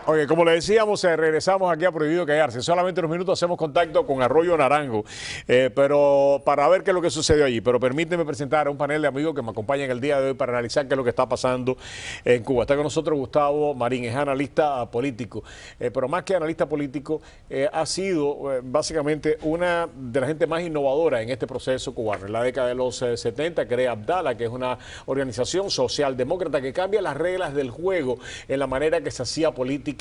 Oye, como le decíamos, regresamos aquí a Prohibido Callarse. Solamente unos minutos hacemos contacto con Arroyo Naranjo, pero para ver qué es lo que sucedió allí. Pero permíteme presentar a un panel de amigos que me acompañan el día de hoy para analizar qué es lo que está pasando en Cuba. Está con nosotros Gustavo Marín, es analista político, pero más que analista político, ha sido básicamente una de las gente más innovadora en este proceso cubano. En la década de los 70 crea Abdala, que es una organización socialdemócrata que cambia las reglas del juego en la manera que se hacía política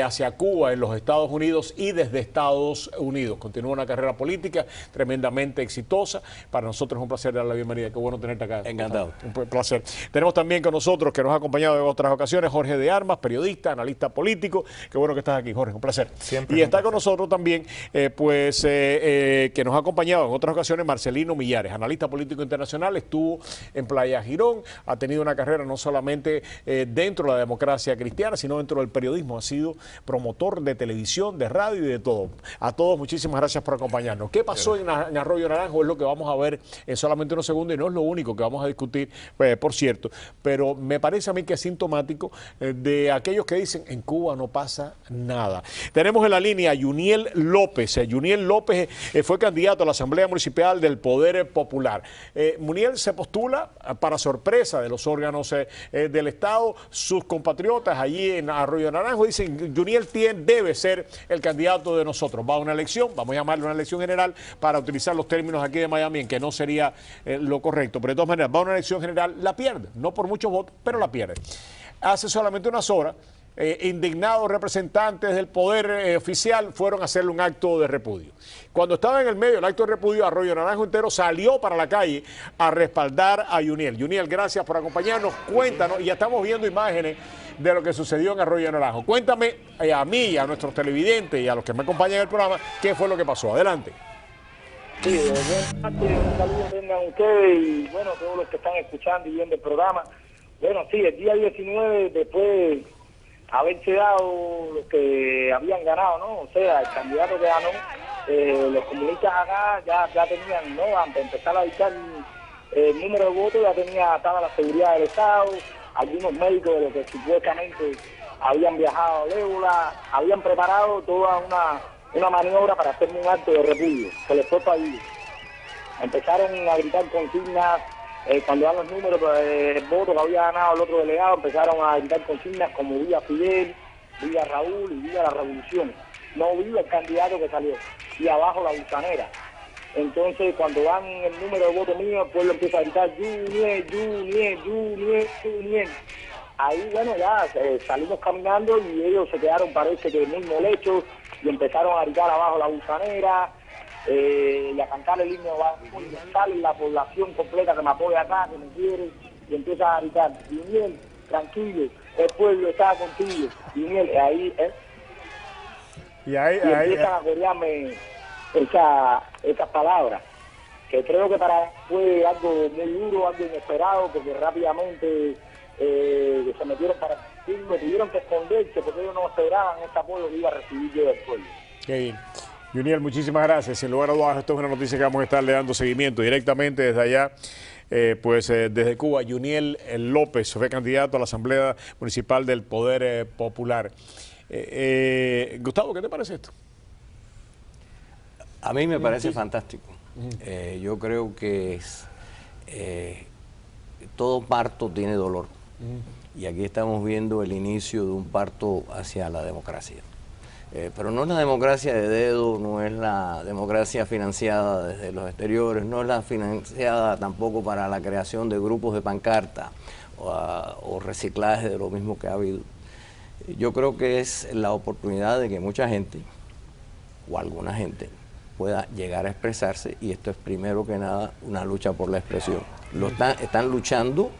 hacia Cuba en los Estados Unidos y desde Estados Unidos. Continúa una carrera política tremendamente exitosa. Para nosotros es un placer dar la bienvenida. Qué bueno tenerte acá. Encantado. Un placer. Tenemos también con nosotros, que nos ha acompañado en otras ocasiones, Jorge de Armas, periodista, analista político. Qué bueno que estás aquí, Jorge. Un placer. Siempre y está con nosotros también, que nos ha acompañado en otras ocasiones, Marcelino Millares, analista político internacional. Estuvo en Playa Girón, ha tenido una carrera no solamente dentro de la democracia cristiana, sino dentro del periodismo. Ha sido promotor de televisión, de radio y de todo. A todos, muchísimas gracias por acompañarnos. ¿Qué pasó en Arroyo Naranjo? Es lo que vamos a ver en solamente unos segundos y no es lo único que vamos a discutir, por cierto. Pero me parece a mí que es sintomático de aquellos que dicen en Cuba no pasa nada. Tenemos en la línea a Yuniel López. Yuniel López fue candidato a la Asamblea Municipal del Poder Popular. Yuniel se postula para sorpresa de los órganos del Estado. Sus compatriotas allí en Arroyo Naranjo dicen, Yuniel debe ser el candidato de nosotros. Va a una elección, vamos a llamarle una elección general para utilizar los términos aquí de Miami, en que no sería lo correcto. Pero de todas maneras, va a una elección general, la pierde. No por muchos votos, pero la pierde. Hace solamente unas horas, indignados representantes del poder oficial fueron a hacerle un acto de repudio. Cuando estaba en el medio del acto de repudio, Arroyo Naranjo entero salió para la calle a respaldar a Yuniel. Yuniel, gracias por acompañarnos. Cuéntanos, y ya estamos viendo imágenes de lo que sucedió en Arroyo Naranjo. Cuéntame a mí, a nuestros televidentes y a los que me acompañan en el programa, qué fue lo que pasó. Adelante. Sí, un saludo tengan ustedes y bueno, todos los que están escuchando y viendo el programa. Bueno, sí, el día 19, después haberse dado los que habían ganado, ¿no? O sea, el candidato que ganó, los comunistas acá ya tenían, ¿no? Antes de empezar a dictar el número de votos, estaba la seguridad del Estado, algunos médicos de los que supuestamente habían viajado a Ébola, habían preparado toda una maniobra para hacerme un acto de repudio, se les fue fallido. Empezaron a gritar consignas, cuando dan los números del voto que había ganado el otro delegado, empezaron a gritar consignas como viva Fidel, viva Raúl y viva la revolución. No viva el candidato que salió, y abajo la gusanera. Entonces, cuando dan el número de votos mío, el pueblo empieza a gritar Yuniel, Yuniel, Yuniel, Yuniel. Ahí, bueno, ya salimos caminando y ellos se quedaron, parece que muy molestos, y empezaron a gritar abajo la gusanera, y a cantar el himno sale la población completa que me apoya acá, que me quiere, y empieza a gritar, Yuniel, tranquilo, el pueblo está contigo, Yuniel, ahí, Y ahí empiezan a corearme esas palabras, que creo que fue algo muy duro, algo inesperado, porque rápidamente se metieron para me tuvieron que esconderse porque ellos no esperaban este apoyo que iba a recibir yo del pueblo. Qué bien. Yuniel, muchísimas gracias. Sin lugar a dudas, esto es una noticia que vamos a estarle dando seguimiento directamente desde allá. Desde Cuba, Yuniel López fue candidato a la Asamblea Municipal del Poder Popular. Gustavo, ¿qué te parece esto? A mí me parece fantástico. Yo creo que todo parto tiene dolor. Y aquí estamos viendo el inicio de un parto hacia la democracia. Pero no es la democracia de dedo, no es la democracia financiada desde los exteriores, no es la financiada tampoco para la creación de grupos de pancarta o reciclaje de lo mismo que ha habido. Yo creo que es la oportunidad de que mucha gente, o alguna gente, pueda llegar a expresarse, y esto es primero que nada una lucha por la expresión. Están luchando,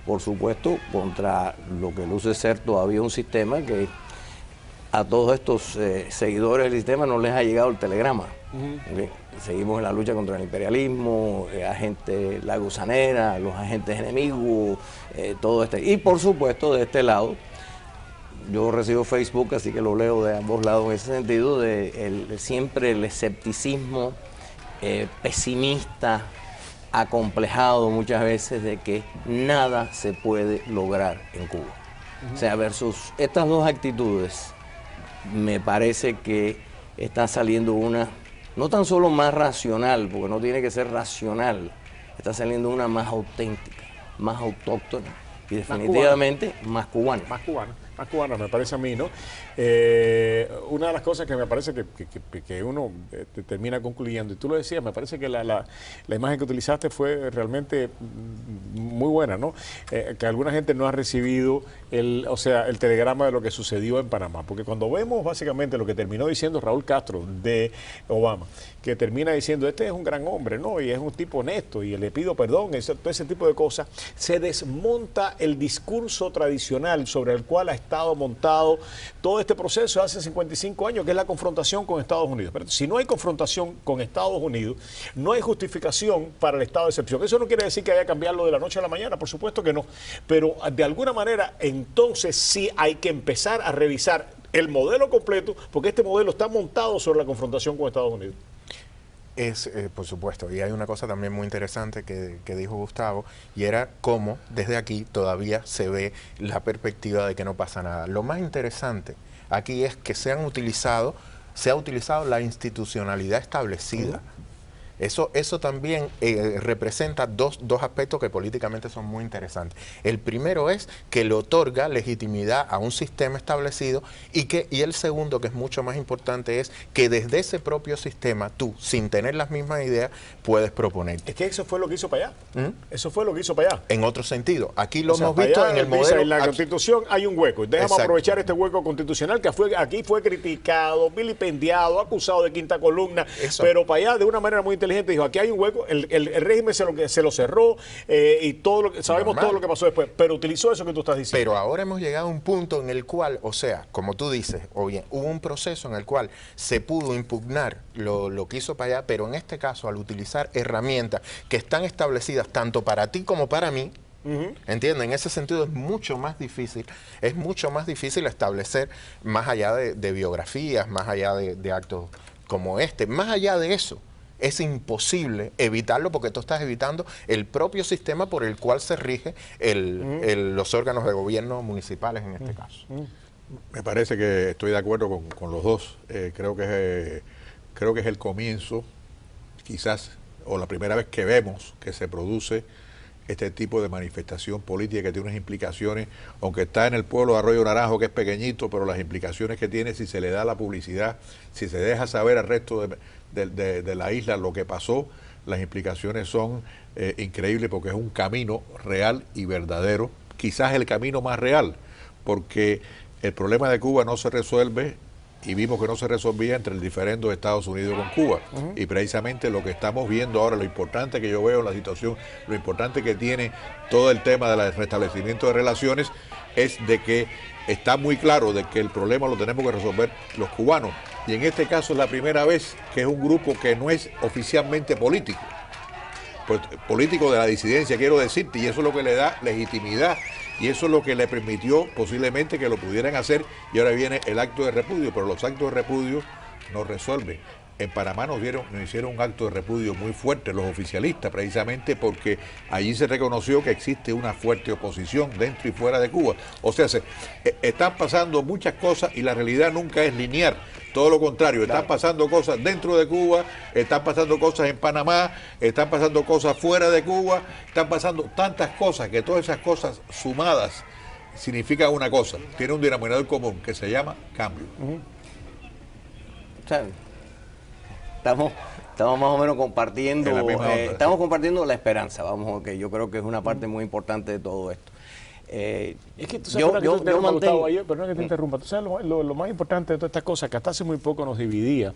por supuesto, contra lo que luce ser todavía un sistema que a todos estos seguidores del sistema no les ha llegado el telegrama. ¿Okay? Seguimos en la lucha contra el imperialismo, la gusanera, los agentes enemigos, todo este. Y por supuesto, de este lado, yo recibo Facebook, así que lo leo de ambos lados en ese sentido, siempre el escepticismo pesimista, acomplejado muchas veces de que nada se puede lograr en Cuba. O sea, versus estas dos actitudes, me parece que está saliendo una, no tan solo más racional, porque no tiene que ser racional, está saliendo una más auténtica, más autóctona y definitivamente más cubana. Más cubana, me parece a mí, ¿no? Una de las cosas que me parece que uno termina concluyendo, y tú lo decías, me parece que la imagen que utilizaste fue realmente muy buena, ¿no? Que alguna gente no ha recibido el telegrama de lo que sucedió en Panamá, porque cuando vemos básicamente lo que terminó diciendo Raúl Castro de Obama, que termina diciendo, este es un gran hombre, ¿no? Y es un tipo honesto, y le pido perdón, todo ese tipo de cosas, se desmonta el discurso tradicional sobre el cual ha estado montado todo este proceso hace 55 años, que es la confrontación con Estados Unidos. Pero si no hay confrontación con Estados Unidos, no hay justificación para el estado de excepción. Eso no quiere decir que haya que cambiarlo de la noche a la mañana, por supuesto que no. Pero de alguna manera, entonces sí hay que empezar a revisar el modelo completo, porque este modelo está montado sobre la confrontación con Estados Unidos. Por supuesto, y hay una cosa también muy interesante que dijo Gustavo, y era cómo desde aquí todavía se ve la perspectiva de que no pasa nada. Lo más interesante aquí es que se ha utilizado la institucionalidad establecida. Eso también representa dos aspectos que políticamente son muy interesantes. El primero es que le otorga legitimidad a un sistema establecido y el segundo, que es mucho más importante, es que desde ese propio sistema tú, sin tener las mismas ideas, puedes proponerte. Es que eso fue lo que hizo para allá. Eso fue lo que hizo para allá. En otro sentido, aquí lo hemos visto en el modelo. En la Constitución hay un hueco. Déjame aprovechar este hueco constitucional que aquí fue criticado, vilipendiado, acusado de quinta columna, pero para allá de una manera muy inteligente dijo, aquí hay un hueco, el régimen se lo cerró y sabemos todo lo que pasó después, pero utilizó eso que tú estás diciendo. Pero ahora hemos llegado a un punto en el cual, o sea, como tú dices, o bien, hubo un proceso en el cual se pudo impugnar lo que hizo para allá, pero en este caso, al utilizar herramientas que están establecidas tanto para ti como para mí, ¿entienden? En ese sentido es mucho más difícil establecer más allá de biografías, más allá de actos como este, más allá de eso. Es imposible evitarlo porque tú estás evitando el propio sistema por el cual se rige los órganos de gobierno municipales en este caso. Me parece que estoy de acuerdo con los dos. Creo que es el comienzo, quizás, o la primera vez que vemos que se produce este tipo de manifestación política que tiene unas implicaciones, aunque está en el pueblo de Arroyo Naranjo, que es pequeñito, pero las implicaciones que tiene si se le da la publicidad, si se deja saber al resto de la isla lo que pasó, las implicaciones son increíbles porque es un camino real y verdadero, quizás el camino más real, porque el problema de Cuba no se resuelve, y vimos que no se resolvía entre el diferendo de Estados Unidos con Cuba. Y precisamente lo que estamos viendo ahora, lo importante que yo veo en la situación, lo importante que tiene todo el tema del restablecimiento de relaciones, es de que está muy claro de que el problema lo tenemos que resolver los cubanos. Y en este caso es la primera vez que es un grupo que no es oficialmente político. Pues, político de la disidencia, quiero decirte, y eso es lo que le da legitimidad. Y eso es lo que le permitió posiblemente que lo pudieran hacer, y ahora viene el acto de repudio, pero los actos de repudio no resuelven. En Panamá nos hicieron un acto de repudio muy fuerte los oficialistas, precisamente porque allí se reconoció que existe una fuerte oposición dentro y fuera de Cuba. O sea, están pasando muchas cosas y la realidad nunca es lineal. Todo lo contrario, están pasando cosas dentro de Cuba, están pasando cosas en Panamá, están pasando cosas fuera de Cuba, están pasando tantas cosas que todas esas cosas sumadas significan una cosa, tiene un denominador común que se llama cambio. O sea, estamos más o menos compartiendo, estamos compartiendo la esperanza, yo creo que es una parte muy importante de todo esto. Es que tú sabes yo mantengo ayer, pero no es que te interrumpa. Tú sabes lo más importante de todas estas cosas, que hasta hace muy poco nos dividía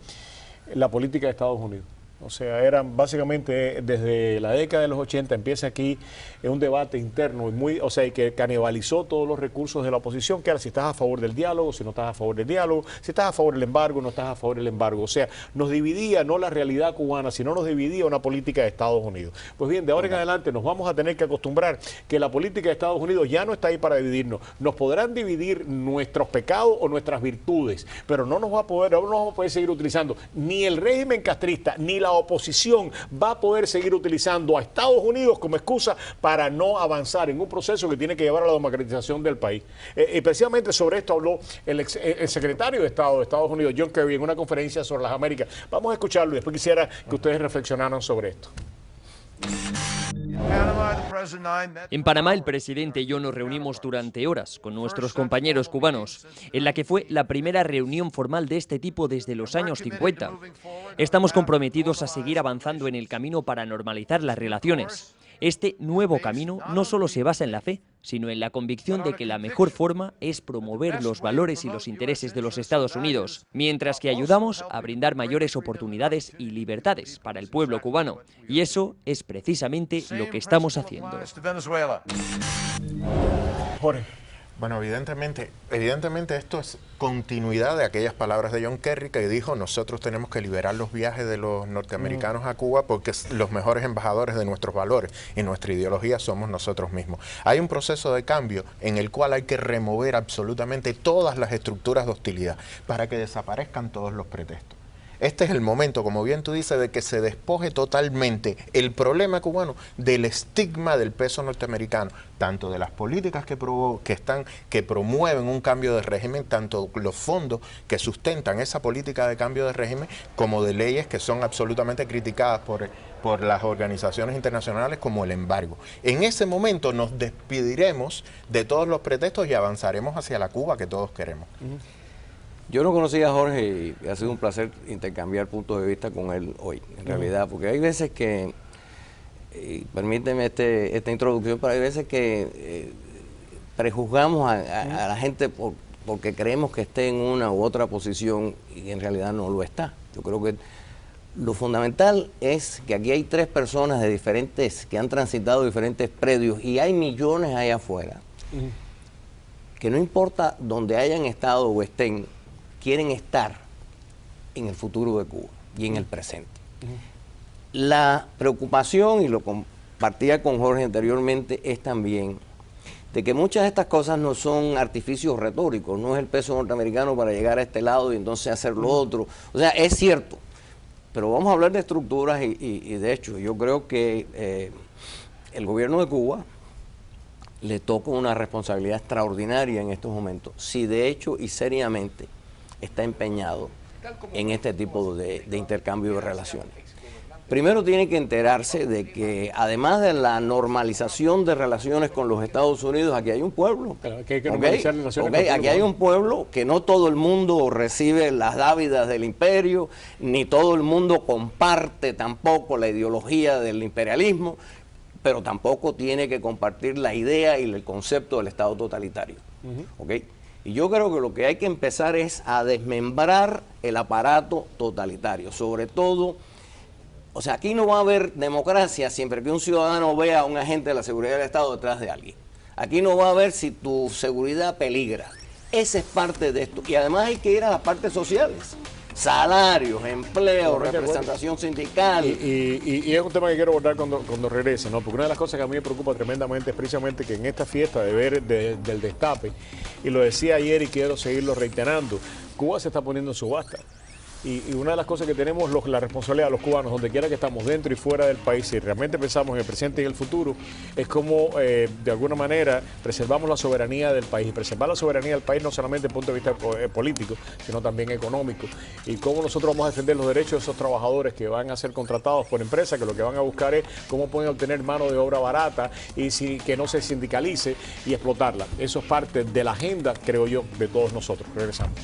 la política de Estados Unidos. O sea, eran básicamente desde la década de los 80 empieza aquí un debate interno y que canibalizó todos los recursos de la oposición, que era si estás a favor del diálogo, si no estás a favor del diálogo, si estás a favor del embargo, no estás a favor del embargo. O sea, nos dividía no la realidad cubana, sino nos dividía una política de Estados Unidos. Pues bien, de ahora en adelante nos vamos a tener que acostumbrar que la política de Estados Unidos ya no está ahí para dividirnos. Nos podrán dividir nuestros pecados o nuestras virtudes, pero no nos vamos a poder seguir utilizando ni el régimen castrista, ni la la oposición va a poder seguir utilizando a Estados Unidos como excusa para no avanzar en un proceso que tiene que llevar a la democratización del país. Y precisamente sobre esto habló el secretario de Estado de Estados Unidos, John Kerry, en una conferencia sobre las Américas. Vamos a escucharlo y después quisiera que ustedes reflexionaran sobre esto. En Panamá, el presidente y yo nos reunimos durante horas con nuestros compañeros cubanos, en la que fue la primera reunión formal de este tipo desde los años 50. Estamos comprometidos a seguir avanzando en el camino para normalizar las relaciones. Este nuevo camino no solo se basa en la fe, sino en la convicción de que la mejor forma es promover los valores y los intereses de los Estados Unidos, mientras que ayudamos a brindar mayores oportunidades y libertades para el pueblo cubano. Y eso es precisamente lo que estamos haciendo. Jorge. Bueno, evidentemente esto es continuidad de aquellas palabras de John Kerry que dijo: nosotros tenemos que liberar los viajes de los norteamericanos a Cuba porque los mejores embajadores de nuestros valores y nuestra ideología somos nosotros mismos. Hay un proceso de cambio en el cual hay que remover absolutamente todas las estructuras de hostilidad para que desaparezcan todos los pretextos. Este es el momento, como bien tú dices, de que se despoje totalmente el problema cubano del estigma del peso norteamericano, tanto de las políticas que promueven un cambio de régimen, tanto los fondos que sustentan esa política de cambio de régimen, como de leyes que son absolutamente criticadas por las organizaciones internacionales, como el embargo. En ese momento nos despediremos de todos los pretextos y avanzaremos hacia la Cuba que todos queremos. Yo no conocía a Jorge y ha sido un placer intercambiar puntos de vista con él hoy, en realidad, porque hay veces que, permíteme esta introducción, pero hay veces que prejuzgamos a la gente porque creemos que esté en una u otra posición y en realidad no lo está. Yo creo que lo fundamental es que aquí hay tres personas que han transitado diferentes predios y hay millones allá afuera, que no importa dónde hayan estado o estén, quieren estar en el futuro de Cuba y en el presente. La preocupación, y lo compartía con Jorge anteriormente, es también de que muchas de estas cosas no son artificios retóricos, no es el peso norteamericano para llegar a este lado y entonces hacer lo otro. O sea, es cierto, pero vamos a hablar de estructuras y de hecho yo creo que el gobierno de Cuba le toca una responsabilidad extraordinaria en estos momentos, si de hecho y seriamente está empeñado en este tipo de intercambio de relaciones. Primero tiene que enterarse de que además de la normalización de relaciones con los Estados Unidos, aquí hay un pueblo. Aquí hay un pueblo que no todo el mundo recibe las dávidas del imperio, ni todo el mundo comparte tampoco la ideología del imperialismo, pero tampoco tiene que compartir la idea y el concepto del Estado totalitario. Y yo creo que lo que hay que empezar es a desmembrar el aparato totalitario, sobre todo, o sea, aquí no va a haber democracia siempre que un ciudadano vea a un agente de la seguridad del Estado detrás de alguien. Aquí no va a haber si tu seguridad peligra. Esa es parte de esto. Y además hay que ir a las partes sociales. Salarios, empleo, representación sindical. Y es un tema que quiero abordar cuando regrese, ¿no? Porque una de las cosas que a mí me preocupa tremendamente es precisamente que en esta fiesta del destape, y lo decía ayer y quiero seguirlo reiterando, Cuba se está poniendo en subasta. Y una de las cosas que tenemos la responsabilidad de los cubanos, donde quiera que estamos, dentro y fuera del país, si realmente pensamos en el presente y el futuro, es como de alguna manera preservamos la soberanía del país. Y preservar la soberanía del país no solamente desde el punto de vista político, sino también económico. Y cómo nosotros vamos a defender los derechos de esos trabajadores que van a ser contratados por empresas, que lo que van a buscar es cómo pueden obtener mano de obra barata y que no se sindicalice y explotarla. Eso es parte de la agenda, creo yo, de todos nosotros. Regresamos.